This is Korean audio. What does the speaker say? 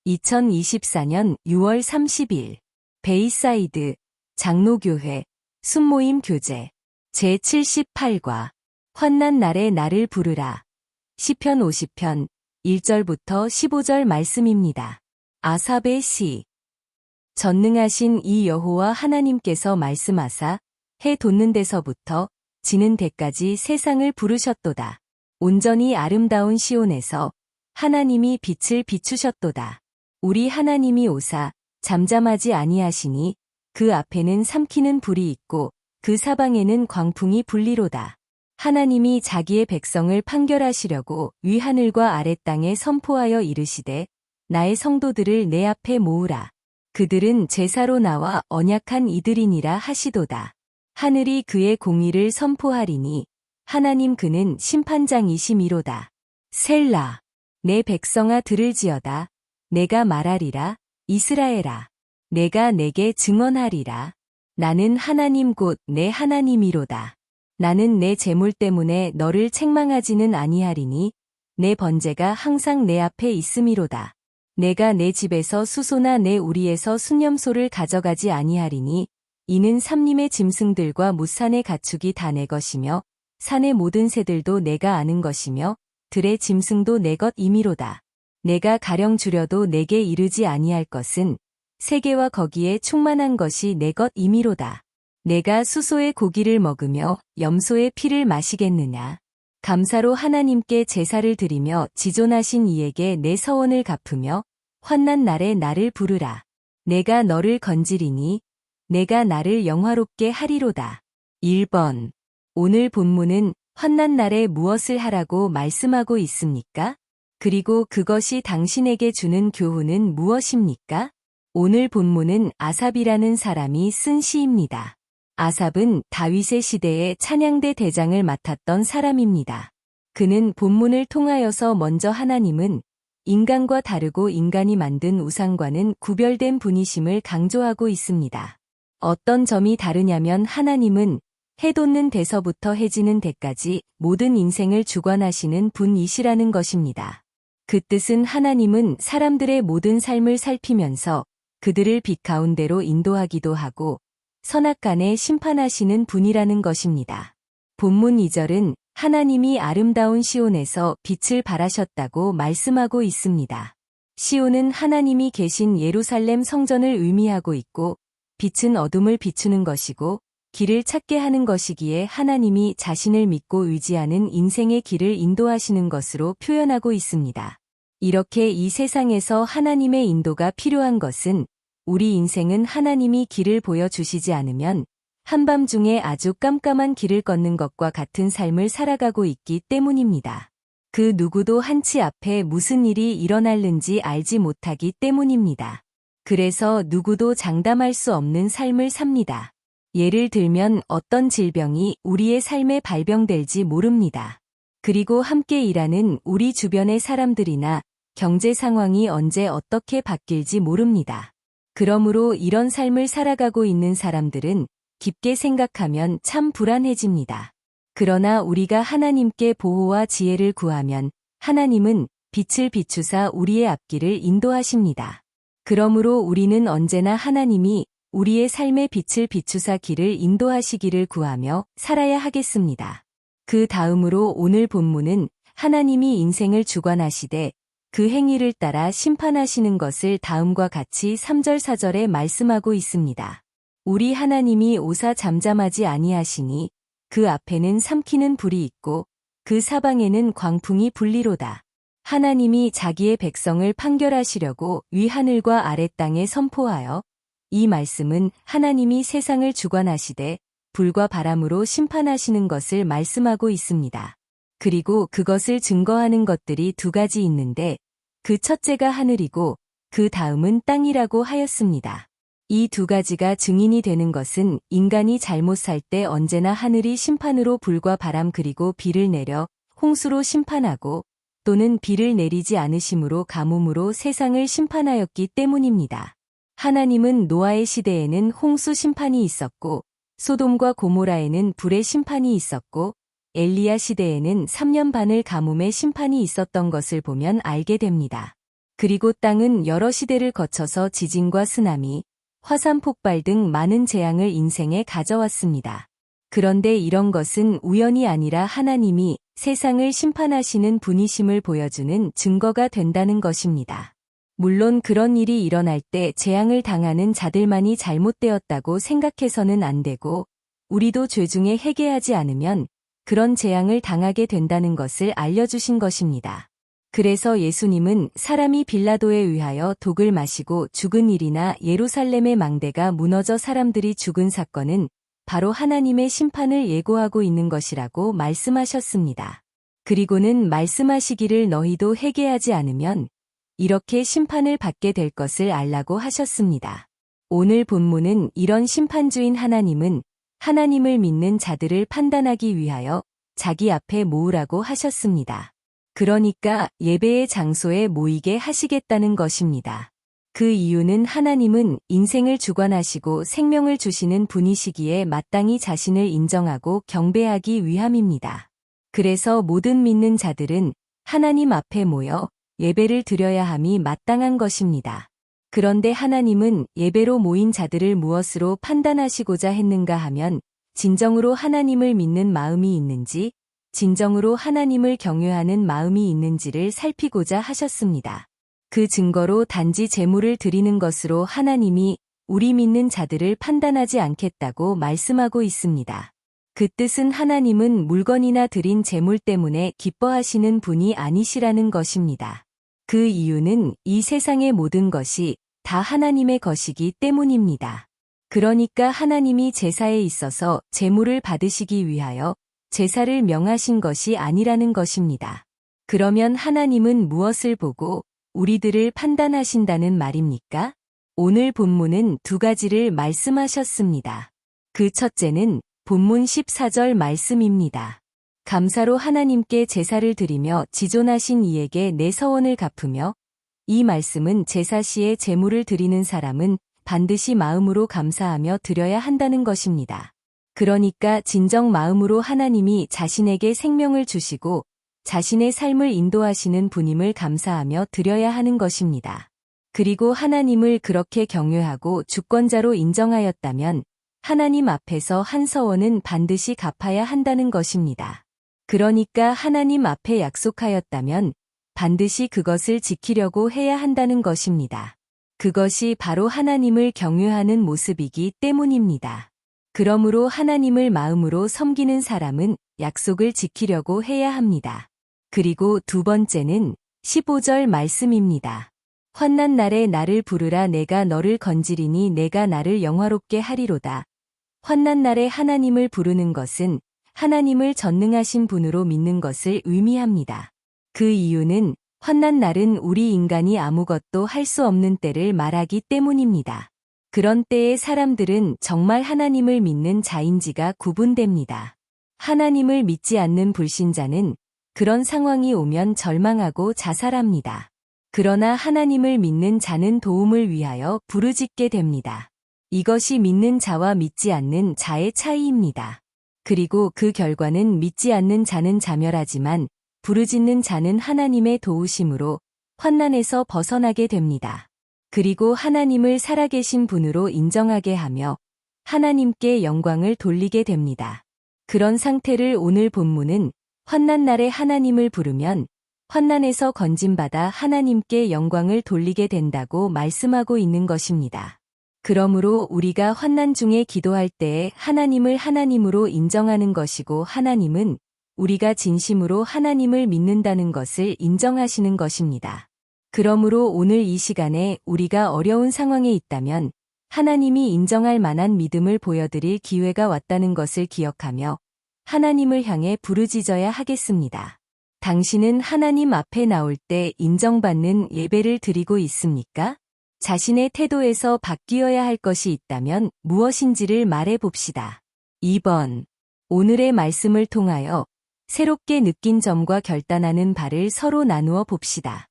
2024년 6월 30일 베이사이드 장로교회 순모임 교재 제78과 환난 날에 나를 부르라. 시편 50편 1절부터 15절 말씀입니다. 아삽의 시. 전능하신 이 여호와 하나님께서 말씀하사 해 돋는 데서부터 지는 데까지 세상을 부르셨도다. 온전히 아름다운 시온에서 하나님이 빛을 비추셨도다. 우리 하나님이 오사 잠잠하지 아니하시니 그 앞에는 삼키는 불이 있고 그 사방에는 광풍이 불리로다. 하나님이 자기의 백성을 판결하시려고 위하늘과 아랫 땅에 선포하여 이르시되 나의 성도들을 내 앞에 모으라. 그들은 제사로 나와 언약한 이들이니라 하시도다. 하늘이 그의 공의를 선포하리니 하나님 그는 심판장이시미로다. 셀라. 내 백성아 들을지어다. 내가 말하리라. 이스라엘아. 내가 내게 증언하리라. 나는 하나님 곧 내 하나님이로다. 나는 내 재물 때문에 너를 책망하지는 아니하리니 내 번제가 항상 내 앞에 있음이로다. 내가 내 집에서 수소나 내 우리에서 순념소를 가져가지 아니하리니 이는 삼림의 짐승들과 무산의 가축이 다 내 것이며 산의 모든 새들도 내가 아는 것이며 들의 짐승도 내 것이미로다. 내가 가령 주려도 내게 이르지 아니할 것은 세계와 거기에 충만한 것이 내 것이미로다. 내가 수소의 고기를 먹으며 염소의 피를 마시겠느냐. 감사로 하나님께 제사를 드리며 지존하신 이에게 내 서원을 갚으며 환난 날에 나를 부르라. 내가 너를 건지리니 내가 나를 영화롭게 하리로다. 1번. 오늘 본문은 환난 날에 무엇을 하라고 말씀하고 있습니까? 그리고 그것이 당신에게 주는 교훈은 무엇입니까? 오늘 본문은 아삽이라는 사람이 쓴 시입니다. 아삽은 다윗의 시대의 찬양대 대장을 맡았던 사람입니다. 그는 본문을 통하여서 먼저 하나님은 인간과 다르고 인간이 만든 우상과는 구별된 분이심을 강조하고 있습니다. 어떤 점이 다르냐면 하나님은 해 돋는 데서부터 해 지는 데까지 모든 인생을 주관하시는 분이시라는 것입니다. 그 뜻은 하나님은 사람들의 모든 삶을 살피면서 그들을 빛 가운데로 인도하기도 하고 선악간에 심판하시는 분이라는 것입니다. 본문 2절은 하나님이 아름다운 시온에서 빛을 발하셨다고 말씀하고 있습니다. 시온은 하나님이 계신 예루살렘 성전을 의미하고 있고 빛은 어둠을 비추는 것이고 길을 찾게 하는 것이기에 하나님이 자신을 믿고 의지하는 인생의 길을 인도하시는 것으로 표현하고 있습니다. 이렇게 이 세상에서 하나님의 인도가 필요한 것은 우리 인생은 하나님이 길을 보여주시지 않으면 한밤중에 아주 깜깜한 길을 걷는 것과 같은 삶을 살아가고 있기 때문입니다. 그 누구도 한치 앞에 무슨 일이 일어날는지 알지 못하기 때문입니다. 그래서 누구도 장담할 수 없는 삶을 삽니다. 예를 들면 어떤 질병이 우리의 삶에 발병될지 모릅니다. 그리고 함께 일하는 우리 주변의 사람들이나 경제 상황이 언제 어떻게 바뀔지 모릅니다. 그러므로 이런 삶을 살아가고 있는 사람들은 깊게 생각하면 참 불안해집니다. 그러나 우리가 하나님께 보호와 지혜를 구하면 하나님은 빛을 비추사 우리의 앞길을 인도하십니다. 그러므로 우리는 언제나 하나님이 우리의 삶의 빛을 비추사 길을 인도하시기를 구하며 살아야 하겠습니다. 그 다음으로 오늘 본문은 하나님이 인생을 주관하시되 그 행위를 따라 심판하시는 것을 다음과 같이 3절 4절에 말씀하고 있습니다. 우리 하나님이 오사 잠잠하지 아니하시니 그 앞에는 삼키는 불이 있고 그 사방에는 광풍이 불리로다. 하나님이 자기의 백성을 판결하시려고 위하늘과 아랫 땅에 선포하여 이 말씀은 하나님이 세상을 주관하시되 불과 바람으로 심판하시는 것을 말씀하고 있습니다. 그리고 그것을 증거하는 것들이 두 가지 있는데 그 첫째가 하늘이고 그 다음은 땅이라고 하였습니다. 이 두 가지가 증인이 되는 것은 인간이 잘못 살 때 언제나 하늘이 심판으로 불과 바람 그리고 비를 내려 홍수로 심판하고 또는 비를 내리지 않으심으로 가뭄으로 세상을 심판하였기 때문입니다. 하나님은 노아의 시대에는 홍수 심판이 있었고 소돔과 고모라에는 불의 심판이 있었고 엘리야 시대에는 3년 반을 가뭄의 심판이 있었던 것을 보면 알게 됩니다. 그리고 땅은 여러 시대를 거쳐서 지진과 쓰나미, 화산 폭발 등 많은 재앙을 인생에 가져왔습니다. 그런데 이런 것은 우연이 아니라 하나님이 세상을 심판하시는 분이심을 보여주는 증거가 된다는 것입니다. 물론 그런 일이 일어날 때 재앙을 당하는 자들만이 잘못되었다고 생각해서는 안 되고, 우리도 죄중에 회개하지 않으면 그런 재앙을 당하게 된다는 것을 알려주신 것입니다. 그래서 예수님은 사람이 빌라도에 의하여 독을 마시고 죽은 일이나 예루살렘의 망대가 무너져 사람들이 죽은 사건은 바로 하나님의 심판을 예고하고 있는 것이라고 말씀하셨습니다. 그리고는 말씀하시기를 너희도 회개하지 않으면 이렇게 심판을 받게 될 것을 알라고 하셨습니다. 오늘 본문은 이런 심판주인 하나님은 하나님을 믿는 자들을 판단하기 위하여 자기 앞에 모으라고 하셨습니다. 그러니까 예배의 장소에 모이게 하시겠다는 것입니다. 그 이유는 하나님은 인생을 주관하시고 생명을 주시는 분이시기에 마땅히 자신을 인정하고 경배하기 위함입니다. 그래서 모든 믿는 자들은 하나님 앞에 모여 예배를 드려야 함이 마땅한 것입니다. 그런데 하나님은 예배로 모인 자들을 무엇으로 판단하시고자 했는가 하면 진정으로 하나님을 믿는 마음이 있는지, 진정으로 하나님을 경외하는 마음이 있는지를 살피고자 하셨습니다. 그 증거로 단지 제물을 드리는 것으로 하나님이 우리 믿는 자들을 판단하지 않겠다고 말씀하고 있습니다. 그 뜻은 하나님은 물건이나 드린 제물 때문에 기뻐하시는 분이 아니시라는 것입니다. 그 이유는 이 세상의 모든 것이 다 하나님의 것이기 때문입니다. 그러니까 하나님이 제사에 있어서 제물을 받으시기 위하여 제사를 명하신 것이 아니라는 것입니다. 그러면 하나님은 무엇을 보고 우리들을 판단하신다는 말입니까? 오늘 본문은 두 가지를 말씀하셨습니다. 그 첫째는 본문 14절 말씀입니다. 감사로 하나님께 제사를 드리며 지존하신 이에게 내 서원을 갚으며, 이 말씀은 제사 시에 제물을 드리는 사람은 반드시 마음으로 감사하며 드려야 한다는 것입니다. 그러니까 진정 마음으로 하나님이 자신에게 생명을 주시고 자신의 삶을 인도하시는 분임을 감사하며 드려야 하는 것입니다. 그리고 하나님을 그렇게 경외하고 주권자로 인정하였다면 하나님 앞에서 한 서원은 반드시 갚아야 한다는 것입니다. 그러니까 하나님 앞에 약속하였다면 반드시 그것을 지키려고 해야 한다는 것입니다. 그것이 바로 하나님을 경외하는 모습이기 때문입니다. 그러므로 하나님을 마음으로 섬기는 사람은 약속을 지키려고 해야 합니다. 그리고 두 번째는 15절 말씀입니다. 환난 날에 나를 부르라 내가 너를 건지리니 내가 나를 영화롭게 하리로다. 환난 날에 하나님을 부르는 것은 하나님을 전능하신 분으로 믿는 것을 의미합니다. 그 이유는 환난 날은 우리 인간이 아무것도 할 수 없는 때를 말하기 때문입니다. 그런 때에 사람들은 정말 하나님을 믿는 자인지가 구분됩니다. 하나님을 믿지 않는 불신자는 그런 상황이 오면 절망하고 자살합니다. 그러나 하나님을 믿는 자는 도움을 위하여 부르짖게 됩니다. 이것이 믿는 자와 믿지 않는 자의 차이입니다. 그리고 그 결과는 믿지 않는 자는 자멸하지만 부르짖는 자는 하나님의 도우심으로 환난에서 벗어나게 됩니다. 그리고 하나님을 살아계신 분으로 인정하게 하며 하나님께 영광을 돌리게 됩니다. 그런 상태를 오늘 본문은 환난 날에 하나님을 부르면 환난에서 건짐받아 하나님께 영광을 돌리게 된다고 말씀하고 있는 것입니다. 그러므로 우리가 환난 중에 기도할 때에 하나님을 하나님으로 인정하는 것이고 하나님은 우리가 진심으로 하나님을 믿는다는 것을 인정하시는 것입니다. 그러므로 오늘 이 시간에 우리가 어려운 상황에 있다면 하나님이 인정할 만한 믿음을 보여드릴 기회가 왔다는 것을 기억하며 하나님을 향해 부르짖어야 하겠습니다. 당신은 하나님 앞에 나올 때 인정받는 예배를 드리고 있습니까? 자신의 태도에서 바뀌어야 할 것이 있다면 무엇인지를 말해 봅시다. 2번. 오늘의 말씀을 통하여 새롭게 느낀 점과 결단하는 바를 서로 나누어 봅시다.